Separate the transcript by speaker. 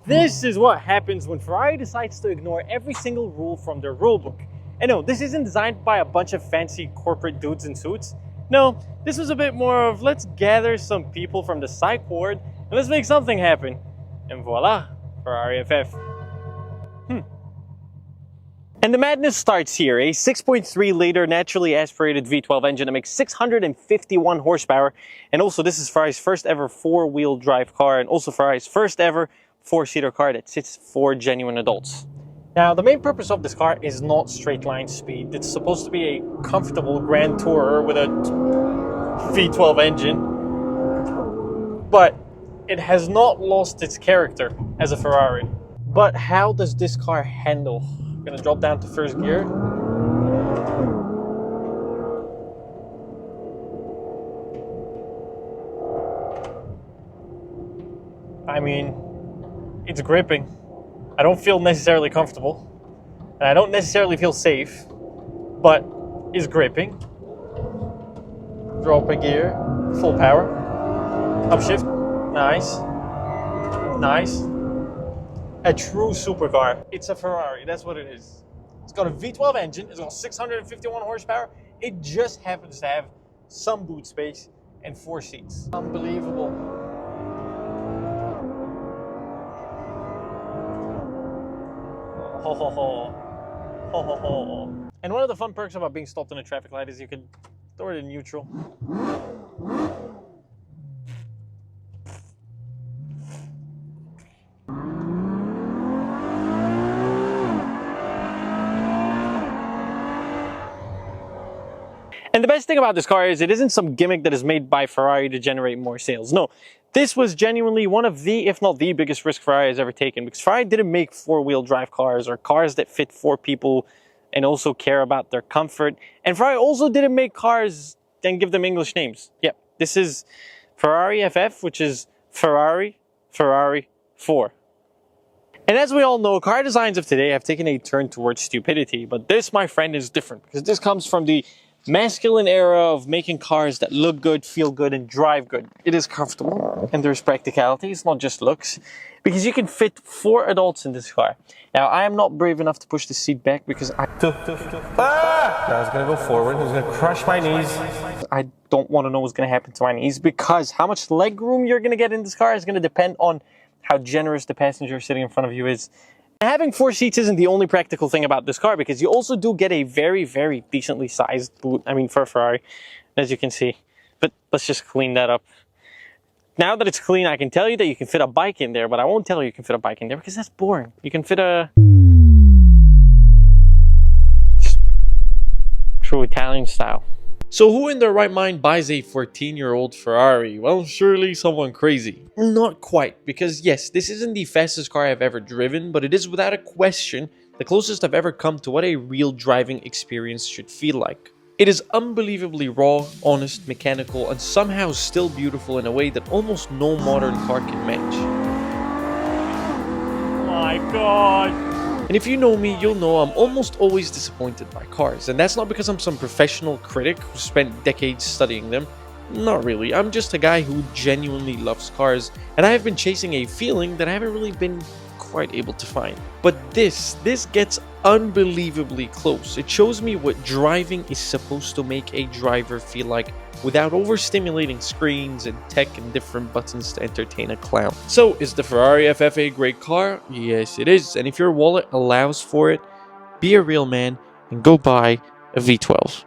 Speaker 1: This is what happens when Ferrari decides to ignore every single rule from their rulebook. And no, this isn't designed by a bunch of fancy corporate dudes in suits. No, this was a bit more of let's gather some people from the psych ward and let's make something happen. And voila, Ferrari FF. And the madness starts here. A 6.3 liter naturally aspirated V12 engine that makes 651 horsepower. And also this is Ferrari's first ever four-wheel drive car, and also Ferrari's first ever four-seater car that sits 4 genuine adults. Now, the main purpose of this car is not straight line speed. It's supposed to be a comfortable grand tourer with a V12 engine. But it has not lost its character as a Ferrari. But how does this car handle? I'm gonna drop down to first gear. I mean, it's gripping. I don't feel necessarily comfortable, and I don't necessarily feel safe, but it's gripping. Drop a gear, full power, upshift, nice, nice. A true supercar. It's a Ferrari, that's what it is. It's got a V12 engine, it's got 651 horsepower. It just happens to have some boot space and 4 seats. Unbelievable. Ho ho ho. Ho ho ho. And one of the fun perks about being stopped in a traffic light is you can throw it in neutral. And the best thing about this car is it isn't some gimmick that is made by Ferrari to generate more sales. No, this was genuinely one of the, if not the biggest risk Ferrari has ever taken, because Ferrari didn't make four-wheel drive cars or cars that fit 4 people and also care about their comfort. And Ferrari also didn't make cars and give them English names. Yep, this is Ferrari FF, which is Ferrari 4. And as we all know, car designs of today have taken a turn towards stupidity, but this, my friend, is different because this comes from the masculine era of making cars that look good, feel good, and drive good. It is comfortable, and there's practicality. It's not just looks, because you can fit 4 adults in this car. Now, I am not brave enough to push the seat back because I was going to go forward. I was going to crush my knees. I don't want to know what's going to happen to my knees, because how much leg room you're going to get in this car is going to depend on how generous the passenger sitting in front of you is. Having 4 seats isn't the only practical thing about this car, because you also do get a very, very decently sized boot. I mean, for a Ferrari, as you can see. But let's just clean that up. Now that it's clean, I can tell you that you can fit a bike in there, but I won't tell you can fit a bike in there because that's boring. You can fit a true Italian style. So who in their right mind buys a 14-year-old Ferrari? Well, surely someone crazy. Not quite, because yes, this isn't the fastest car I've ever driven, but it is without a question the closest I've ever come to what a real driving experience should feel like. It is unbelievably raw, honest, mechanical, and somehow still beautiful in a way that almost no modern car can match. My God! And if you know me, you'll know I'm almost always disappointed by cars. And that's not because I'm some professional critic who spent decades studying them. Not really. I'm just a guy who genuinely loves cars. And I have been chasing a feeling that I haven't really been quite able to find. But this gets unbelievably close. It shows me what driving is supposed to make a driver feel like, without overstimulating screens and tech and different buttons to entertain a clown. So, is the Ferrari FF a great car? Yes, it is. And if your wallet allows for it, be a real man and go buy a V12.